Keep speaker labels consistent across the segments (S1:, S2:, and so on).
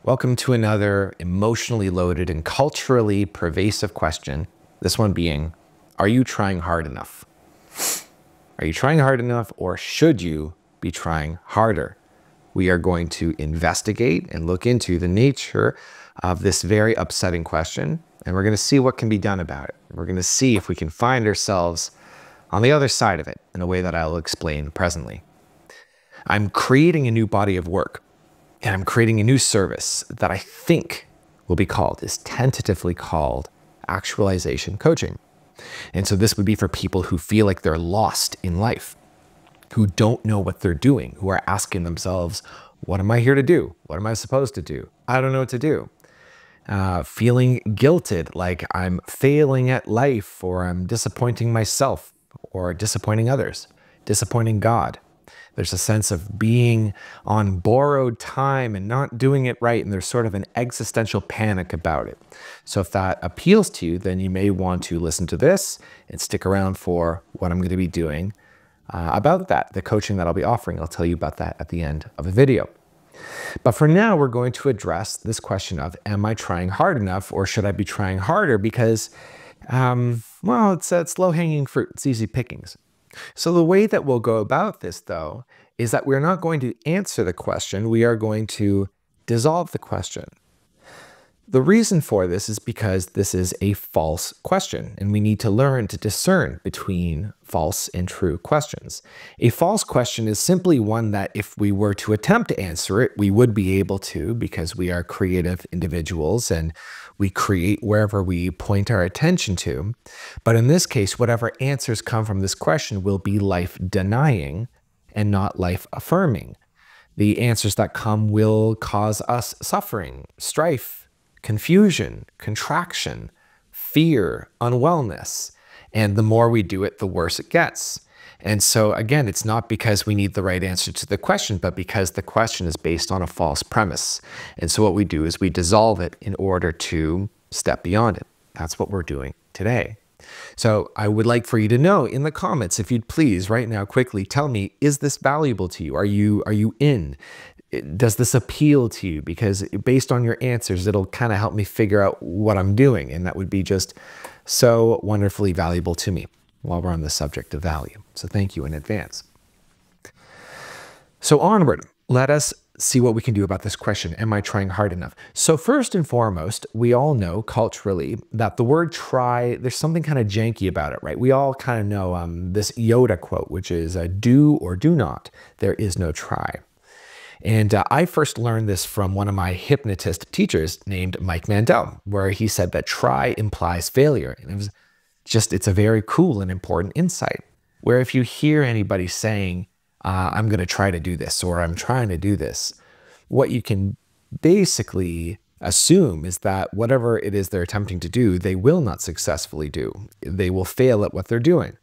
S1: Welcome to another emotionally loaded and culturally pervasive question. This one being, are you trying hard enough? Are you trying hard enough, or should you be trying harder? We are going to investigate and look into the nature of this very upsetting question, and we're going to see what can be done about it. We're going to see if we can find ourselves on the other side of it in a way that I'll explain presently. I'm creating a new body of work. And I'm creating a new service that I think is tentatively called actualization coaching. And so this would be for people who feel like they're lost in life, who don't know what they're doing, who are asking themselves, what am I here to do? What am I supposed to do? I don't know what to do. Feeling guilted, like I'm failing at life, or I'm disappointing myself, or disappointing others, disappointing God. There's a sense of being on borrowed time and not doing it right, and there's sort of an existential panic about it. So if that appeals to you, then you may want to listen to this and stick around for what I'm going to be doing about that, the coaching that I'll be offering. I'll tell you about that at the end of the video. But for now, we're going to address this question of, am I trying hard enough, or should I be trying harder? Because, well, it's low-hanging fruit. It's easy pickings. So the way that we'll go about this, though, is that we're not going to answer the question. We are going to dissolve the question. The reason for this is because this is a false question, and we need to learn to discern between false and true questions. A false question is simply one that if we were to attempt to answer it, we would be able to, because we are creative individuals and we create wherever we point our attention to. But in this case, whatever answers come from this question will be life-denying and not life-affirming. The answers that come will cause us suffering, strife, confusion, contraction, fear, unwellness. And the more we do it, the worse it gets. And so again, it's not because we need the right answer to the question, but because the question is based on a false premise. And so what we do is we dissolve it in order to step beyond it. That's what we're doing today. So I would like for you to know in the comments, if you'd please right now quickly tell me, is this valuable to you? Are you in? Does this appeal to you? Because based on your answers, it'll kind of help me figure out what I'm doing. And that would be just so wonderfully valuable to me while we're on the subject of value. So thank you in advance. So onward, let us see what we can do about this question. Am I trying hard enough? So first and foremost, we all know culturally that the word try, there's something kind of janky about it, right? We all kind of know this Yoda quote, which is do or do not. There is no try. And I first learned this from one of my hypnotist teachers named Mike Mandel, where he said that try implies failure. And it's a very cool and important insight, where if you hear anybody saying, I'm going to try to do this, or I'm trying to do this, what you can basically assume is that whatever it is they're attempting to do, they will not successfully do. They will fail at what they're doing.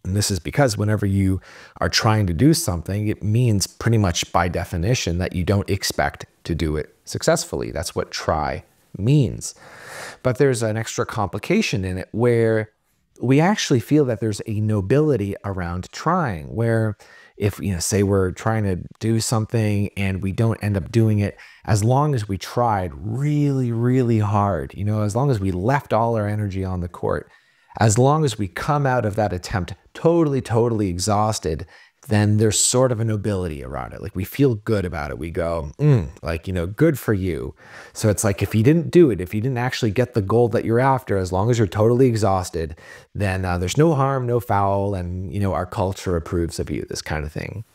S1: And this is because whenever you are trying to do something, it means pretty much by definition that you don't expect to do it successfully. That's what try means. But there's an extra complication in it where we actually feel that there's a nobility around trying, where if, say we're trying to do something and we don't end up doing it, as long as we tried really, really hard, as long as we left all our energy on the court, as long as we come out of that attempt totally, totally exhausted, then there's sort of a nobility around it. Like we feel good about it. We go, good for you. So it's like, if you didn't do it, if you didn't actually get the goal that you're after, as long as you're totally exhausted, then there's no harm, no foul. And, our culture approves of you, this kind of thing.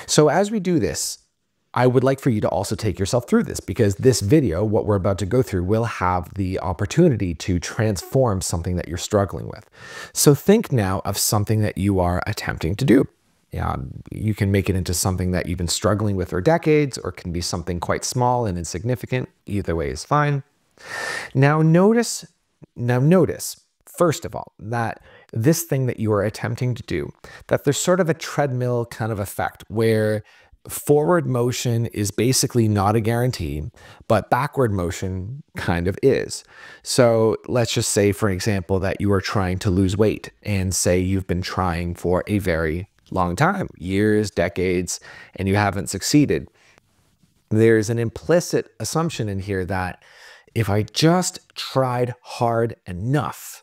S1: So as we do this, I would like for you to also take yourself through this, because this video, what we're about to go through, will have the opportunity to transform something that you're struggling with. So think now of something that you are attempting to do. You can make it into something that you've been struggling with for decades, or it can be something quite small and insignificant. Either way is fine. Now notice, first of all, that this thing that you are attempting to do, that there's sort of a treadmill kind of effect where forward motion is basically not a guarantee, but backward motion kind of is. So let's just say, for example, that you are trying to lose weight, and say you've been trying for a very long time, years, decades, and you haven't succeeded. there's an implicit assumption in here that if I just tried hard enough,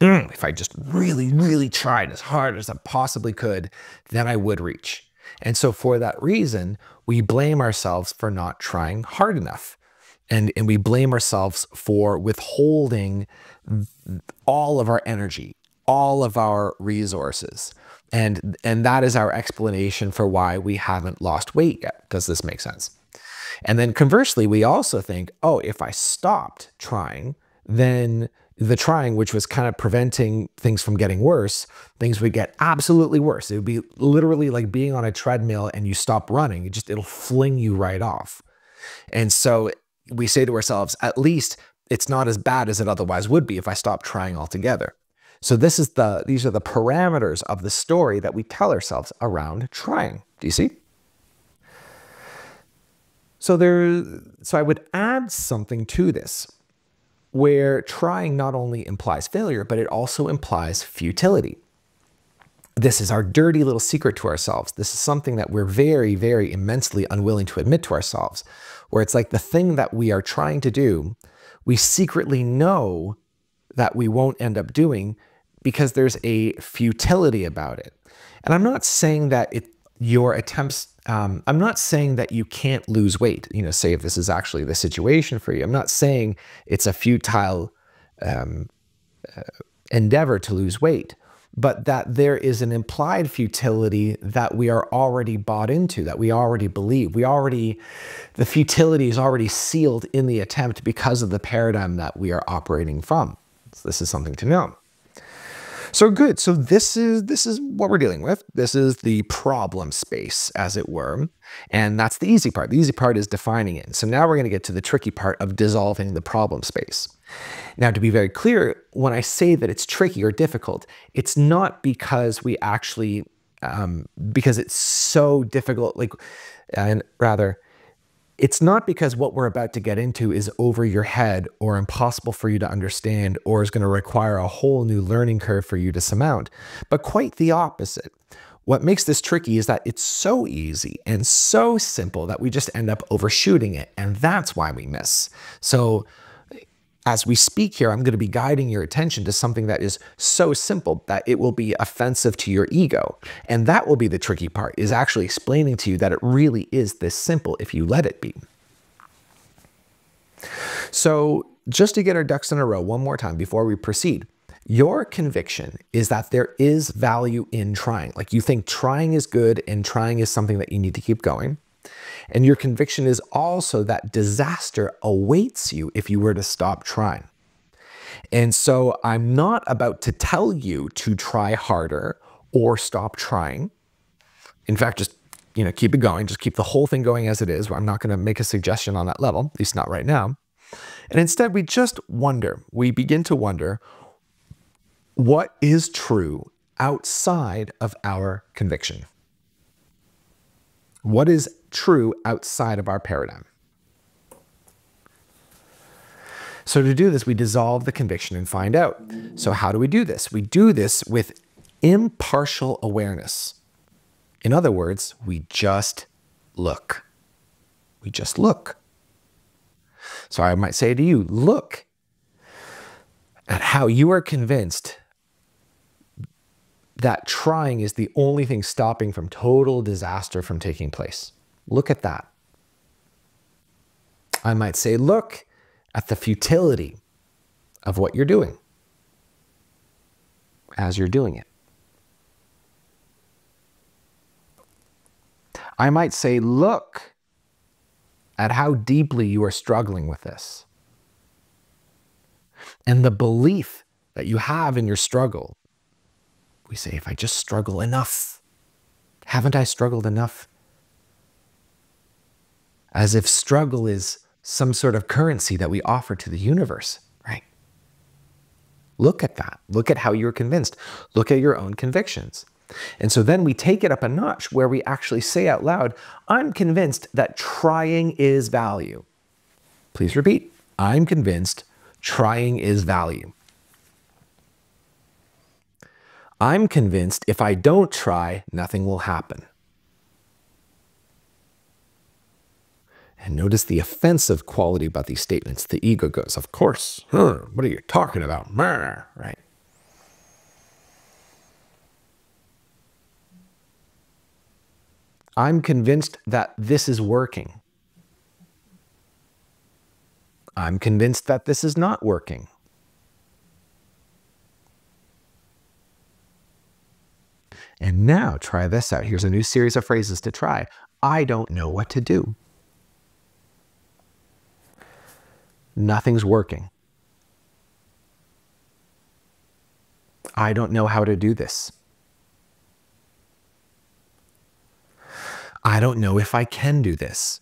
S1: if I just really, really tried as hard as I possibly could, then I would reach. And so for that reason, we blame ourselves for not trying hard enough. And we blame ourselves for withholding all of our energy, all of our resources. And that is our explanation for why we haven't lost weight yet. Does this make sense? And then conversely, we also think, oh, if I stopped trying, then the trying, which was kind of preventing things from getting worse, things would get absolutely worse. It would be literally like being on a treadmill and you stop running. It'll fling you right off. And so we say to ourselves, at least it's not as bad as it otherwise would be if I stopped trying altogether. So these are the parameters of the story that we tell ourselves around trying. Do you see? So I would add something to this, where trying not only implies failure, but it also implies futility. This is our dirty little secret to ourselves. This is something that we're very, very immensely unwilling to admit to ourselves, where it's like the thing that we are trying to do, we secretly know that we won't end up doing because there's a futility about it. And I'm not saying that your attempts, I'm not saying that you can't lose weight, say if this is actually the situation for you. I'm not saying it's a futile endeavor to lose weight, but that there is an implied futility that we are already bought into, that we already believe. The futility is already sealed in the attempt because of the paradigm that we are operating from. So this is something to know. So good. So this is what we're dealing with. This is the problem space, as it were. And that's the easy part. The easy part is defining it. So now we're going to get to the tricky part of dissolving the problem space. Now, to be very clear, when I say that it's tricky or difficult, it's not because we actually, because it's so difficult, and rather, it's not because what we're about to get into is over your head or impossible for you to understand or is going to require a whole new learning curve for you to surmount, but quite the opposite. What makes this tricky is that it's so easy and so simple that we just end up overshooting it, and that's why we miss. So as we speak here, I'm going to be guiding your attention to something that is so simple that it will be offensive to your ego. And that will be the tricky part, is actually explaining to you that it really is this simple if you let it be. So just to get our ducks in a row one more time before we proceed, your conviction is that there is value in trying. Like you think trying is good and trying is something that you need to keep going. And your conviction is also that disaster awaits you if you were to stop trying. And so I'm not about to tell you to try harder or stop trying. In fact, just keep it going. Just keep the whole thing going as it is. I'm not going to make a suggestion on that level, at least not right now. And instead, we just wonder. We begin to wonder what is true outside of our conviction. What is true outside of our paradigm? So to do this, we dissolve the conviction and find out. So how do we do this? We do this with impartial awareness. In other words, we just look. We just look. So I might say to you, look at how you are convinced that trying is the only thing stopping from total disaster from taking place. Look at that. I might say, look at the futility of what you're doing as you're doing it. I might say, look at how deeply you are struggling with this. And the belief that you have in your struggle. We say, if I just struggle enough, haven't I struggled enough? As if struggle is some sort of currency that we offer to the universe, right? Look at that. Look at how you're convinced. Look at your own convictions. And so then we take it up a notch where we actually say out loud, I'm convinced that trying is value. Please repeat. I'm convinced trying is value. I'm convinced if I don't try, nothing will happen. And notice the offensive quality about these statements. The ego goes, of course, what are you talking about? Right? I'm convinced that this is working. I'm convinced that this is not working. And now try this out. Here's a new series of phrases to try. I don't know what to do. Nothing's working. I don't know how to do this. I don't know if I can do this.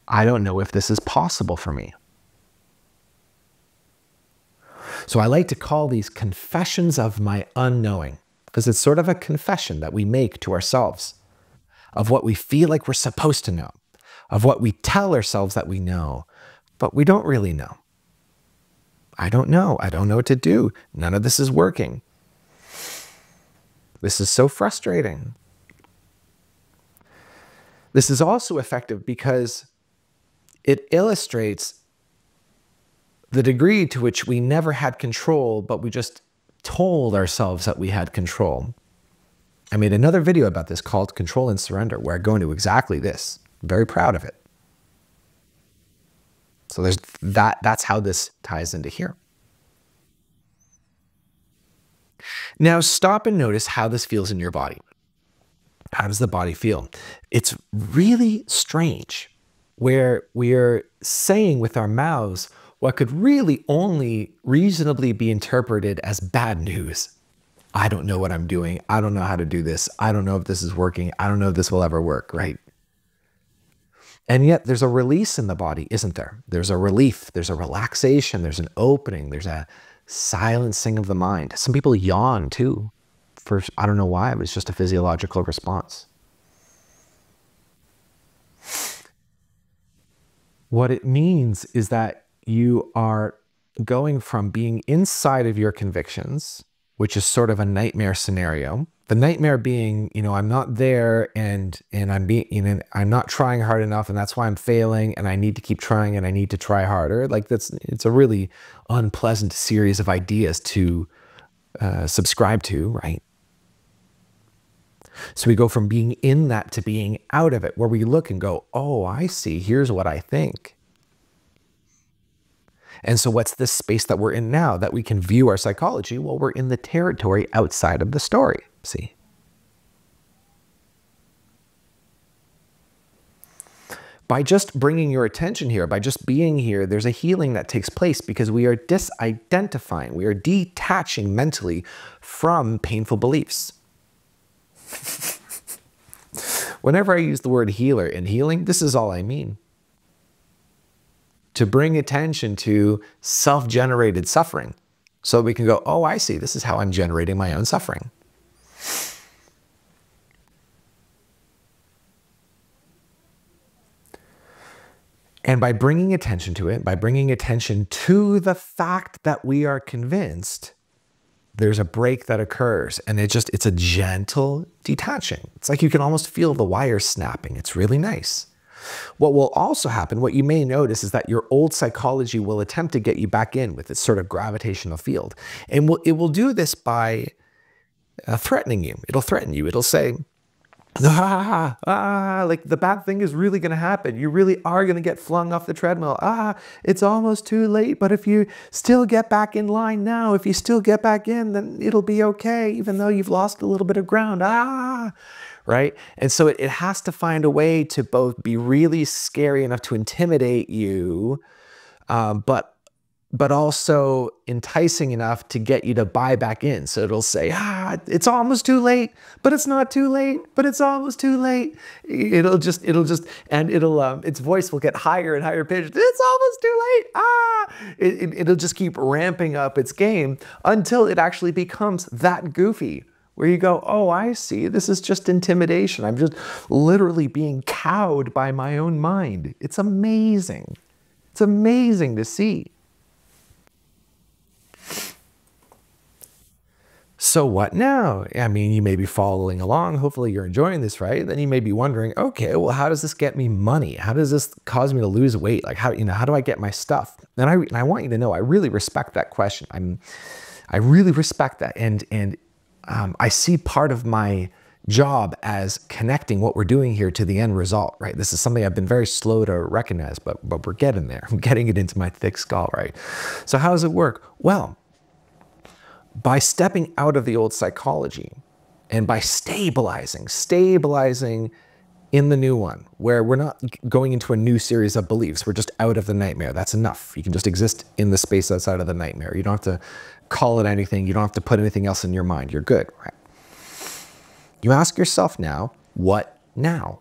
S1: I don't know if this is possible for me. So I like to call these confessions of my unknowing, because it's sort of a confession that we make to ourselves of what we feel like we're supposed to know, of what we tell ourselves that we know, but we don't really know. I don't know. I don't know what to do. None of this is working. This is so frustrating. This is also effective because it illustrates the degree to which we never had control, but we just told ourselves that we had control. I made another video about this called Control and Surrender, where I go into exactly this. I'm very proud of it. So there's that's how this ties into here. Now stop and notice how this feels in your body. How does the body feel? It's really strange where we're saying with our mouths what could really only reasonably be interpreted as bad news. I don't know what I'm doing. I don't know how to do this. I don't know if this is working. I don't know if this will ever work, right? And yet there's a release in the body, isn't there? There's a relief, there's a relaxation, there's an opening, there's a silencing of the mind. Some people yawn too. I don't know why, it was just a physiological response. What it means is that you are going from being inside of your convictions, which is sort of a nightmare scenario. The nightmare being, I'm not there and I'm not trying hard enough, and that's why I'm failing, and I need to keep trying, and I need to try harder. It's a really unpleasant series of ideas to subscribe to, right? So we go from being in that to being out of it, where we look and go, oh, I see, here's what I think. And so what's this space that we're in now that we can view our psychology? Well, we're in the territory outside of the story, see? By just bringing your attention here, by just being here, there's a healing that takes place because we are disidentifying, we are detaching mentally from painful beliefs. Whenever I use the word healer and healing, this is all I mean. To bring attention to self-generated suffering so we can go, oh, I see, this is how I'm generating my own suffering. And by bringing attention to it, by bringing attention to the fact that we are convinced, there's a break that occurs, and it's a gentle detaching. It's like you can almost feel the wires snapping. It's really nice. What will also happen, what you may notice, is that your old psychology will attempt to get you back in with its sort of gravitational field. And it will do this by threatening you. It'll threaten you. It'll say, like the bad thing is really going to happen. You really are going to get flung off the treadmill. It's almost too late. But if you still get back in line now, if you still get back in, then it'll be okay, even though you've lost a little bit of ground. Right? And so it has to find a way to both be really scary enough to intimidate you, but also enticing enough to get you to buy back in. So it'll say, it's almost too late, but it's not too late, but it's almost too late. Its voice will get higher and higher pitched. It's almost too late. It'll just keep ramping up its game until it actually becomes that goofy, where you go, oh, I see, this is just intimidation. I'm just literally being cowed by my own mind. It's amazing. It's amazing to see. So what now? I mean, you may be following along. Hopefully you're enjoying this, right? Then you may be wondering, okay, well, how does this get me money? How does this cause me to lose weight? Like how, how do I get my stuff? And I want you to know, I really respect that question. I really respect that. And I see part of my job as connecting what we're doing here to the end result, right? This is something I've been very slow to recognize, but we're getting there. I'm getting it into my thick skull, right? So how does it work? Well, by stepping out of the old psychology and by stabilizing in the new one, where we're not going into a new series of beliefs, we're just out of the nightmare. That's enough. You can just exist in the space outside of the nightmare. You don't have to call it anything. You don't have to put anything else in your mind. You're good, right? You ask yourself now, what now?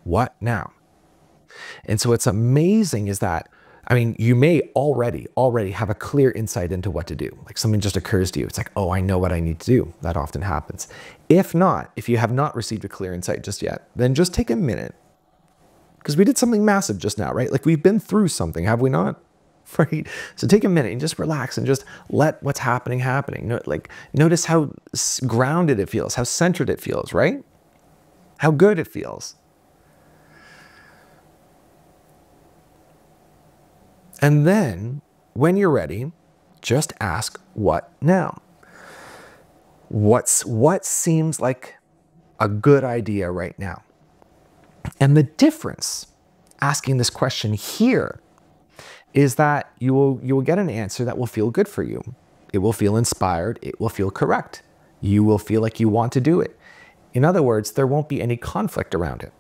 S1: What now? And so what's amazing is that, I mean, you may already have a clear insight into what to do. Like something just occurs to you. It's like, oh, I know what I need to do. That often happens. If not, if you have not received a clear insight just yet, then just take a minute. Because we did something massive just now, right? Like we've been through something, have we not? Right? So take a minute and just relax and just let what's happening. Like notice how grounded it feels, how centered it feels, right? How good it feels. And then, when you're ready, just ask, what now? What seems like a good idea right now? And the difference, asking this question here, is that you will get an answer that will feel good for you. It will feel inspired. It will feel correct. You will feel like you want to do it. In other words, there won't be any conflict around it.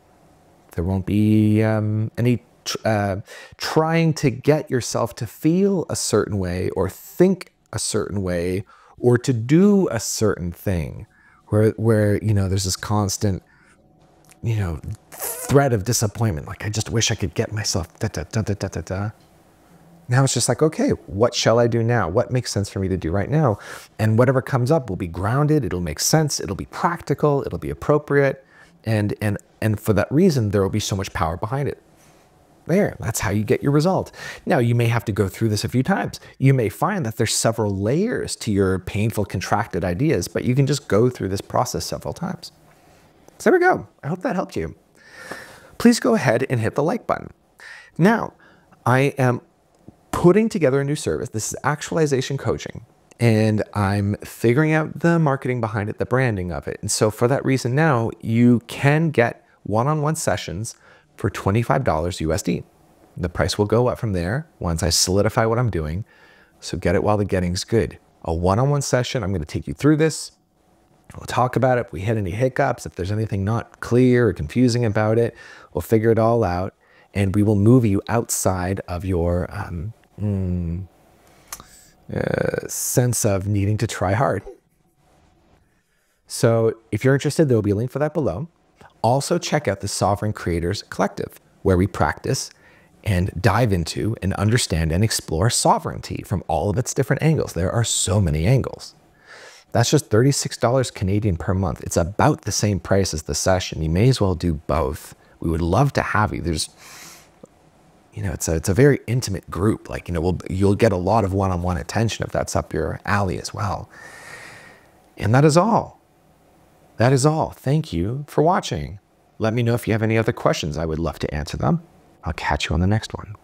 S1: There won't be any trying to get yourself to feel a certain way or think a certain way or to do a certain thing where there's this constant threat of disappointment. Like, I just wish I could get myself da da da da da da da. Now it's just like, okay, what shall I do now? What makes sense for me to do right now? And whatever comes up will be grounded. It'll make sense. It'll be practical. It'll be appropriate. And for that reason, there will be so much power behind it. There, that's how you get your result. Now, you may have to go through this a few times. You may find that there's several layers to your painful, contracted ideas, but you can just go through this process several times. So there we go. I hope that helped you. Please go ahead and hit the like button. Now, I am putting together a new service. This is actualization coaching, and I'm figuring out the marketing behind it, the branding of it. And so for that reason now, you can get one-on-one sessions for $25 USD. The price will go up from there once I solidify what I'm doing. So get it while the getting's good. A one-on-one session, I'm going to take you through this. We'll talk about it. If we hit any hiccups, if there's anything not clear or confusing about it, we'll figure it all out. And we will move you outside of your sense of needing to try hard. So if you're interested, there will be a link for that below. Also check out the Sovereign Creators Collective, where we practice and dive into and understand and explore sovereignty from all of its different angles. There are so many angles. That's just $36 Canadian per month. It's about the same price as the session. You may as well do both. We would love to have you. There's, it's a very intimate group. Like, you'll get a lot of one-on-one attention if that's up your alley as well. And that is all. That is all. Thank you for watching. Let me know if you have any other questions. I would love to answer them. I'll catch you on the next one.